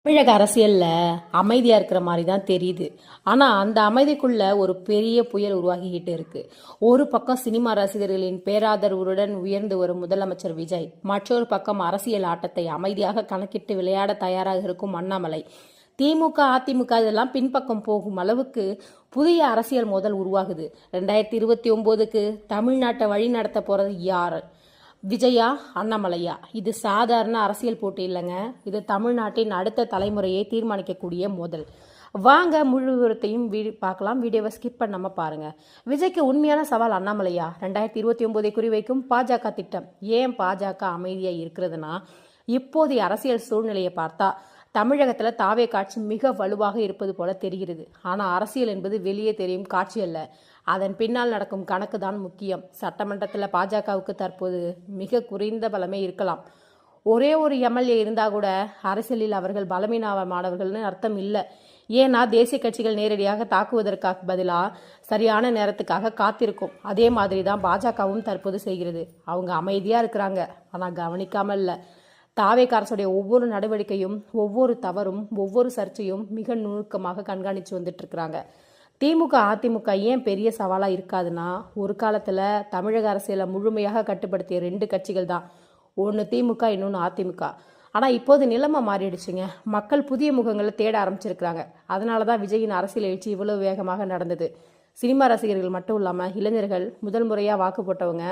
தமிழக அரசியல்ல அமைதியா இருக்கிற மாதிரி தான் தெரியுது. ஆனா அந்த அமைதிக்குள்ள ஒரு பெரிய புயல் உருவாகிக்கிட்டு இருக்கு. ஒரு பக்கம் சினிமா ரசிகர்களின் பேராதரவுடன் உயர்ந்து வரும் முதலமைச்சர் விஜய், மற்றொரு பக்கம் அரசியல் ஆட்டத்தை அமைதியாக கணக்கிட்டு விளையாட தயாராக இருக்கும் அண்ணாமலை. திமுக அதிமுக இதெல்லாம் பின்பக்கம் போகும் அளவுக்கு புதிய அரசியல் மோதல் உருவாகுது. 2029க்கு தமிழ்நாட்டை வழி நடத்த போறது யார்? விஜயா, அண்ணாமலையா? இது சாதாரண அரசியல் போட்டி இல்லைங்க. இது தமிழ்நாட்டின் அடுத்த தலைமுறையை தீர்மானிக்கக்கூடிய மோதல். வாங்க முழு விவரத்தையும் பார்க்கலாம். வீடியோவை ஸ்கிப் பண்ணாம பாருங்க. விஜய்க்கு உண்மையான சவால் அண்ணாமலையா? 2029 குறிவைக்கும் பாஜக திட்டம். ஏன் பாஜக அமைதியா இருக்கிறதுனா, இப்போதைய அரசியல் சூழ்நிலையை பார்த்தா தமிழகத்துல தாவே காட்சி மிக வலுவாக இருப்பது போல தெரிகிறது. ஆனா அரசியல் என்பது வெளியே தெரியும் காட்சி அல்ல, அதன் பின்னால் நடக்கும் கணக்கு தான் முக்கியம். சட்டமன்றத்தில் பாஜகவுக்கு தற்போது மிக குறைந்த பலமே இருக்கலாம். ஒரே ஒரு எம்எல்ஏ இருந்தால் கூட அரசியலில் அவர்கள் பலவீனமானவர்கள்னு அர்த்தம் இல்லை. ஏன்னா தேசிய கட்சிகள் நேரடியாக தாக்குவதற்காக பதிலாக சரியான நேரத்துக்காக காத்திருக்கும். அதே மாதிரி தான் பாஜகவும் தற்போது செய்கிறது. அவங்க அமைதியாக இருக்கிறாங்க, ஆனால் கவனிக்காமல் இல்லை. தாவேக அரசுடைய ஒவ்வொரு நடவடிக்கையும், ஒவ்வொரு தவறும், ஒவ்வொரு சர்ச்சையும் மிக நுணுக்கமாக கண்காணித்து வந்துட்டு இருக்கிறாங்க. திமுக அதிமுக ஏன் பெரிய சவாலாக இருக்காதுன்னா, ஒரு காலத்தில் தமிழக அரசியலை முழுமையாக கட்டுப்படுத்திய ரெண்டு கட்சிகள் தான். ஒன்று திமுக, இன்னொன்று அதிமுக. ஆனால் இப்போது நிலைமை மாறிடுச்சுங்க. மக்கள் புதிய முகங்களை தேட ஆரம்பிச்சிருக்கிறாங்க. அதனால தான் விஜயின் அரசியல் எழுச்சி இவ்வளவு வேகமாக நடந்தது. சினிமா ரசிகர்கள் மட்டும் இல்லாமல் இளைஞர்கள், முதல் முறையாக வாக்கு போட்டவங்க,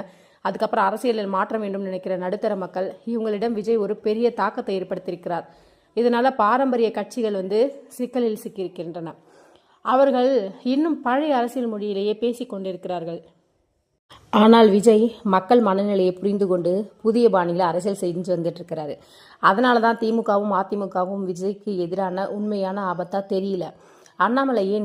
அதுக்கப்புறம் அரசியலில் மாற்றம் வேண்டும் நினைக்கிற நடுத்தர மக்கள், இவங்களிடம் விஜய் ஒரு பெரிய தாக்கத்தை ஏற்படுத்தியிருக்கிறார். இதனால பாரம்பரிய கட்சிகள் சிக்கலில் சிக்கியிருக்கின்றன. அவர்கள் இன்னும் பழைய அரசியல் மொழியிலேயே பேசிக் கொண்டிருக்கிறார்கள். ஆனால் விஜய் மக்கள் மனநிலையை புரிந்து கொண்டு புதிய பாணியில் அரசியல் செஞ்சு வந்துட்டு இருக்கிறாரு. அதனால தான் திமுகவும் அதிமுகவும் விஜய்க்கு எதிரான உண்மையான ஆபத்தா தெரியல. அண்ணாமலை ஏன்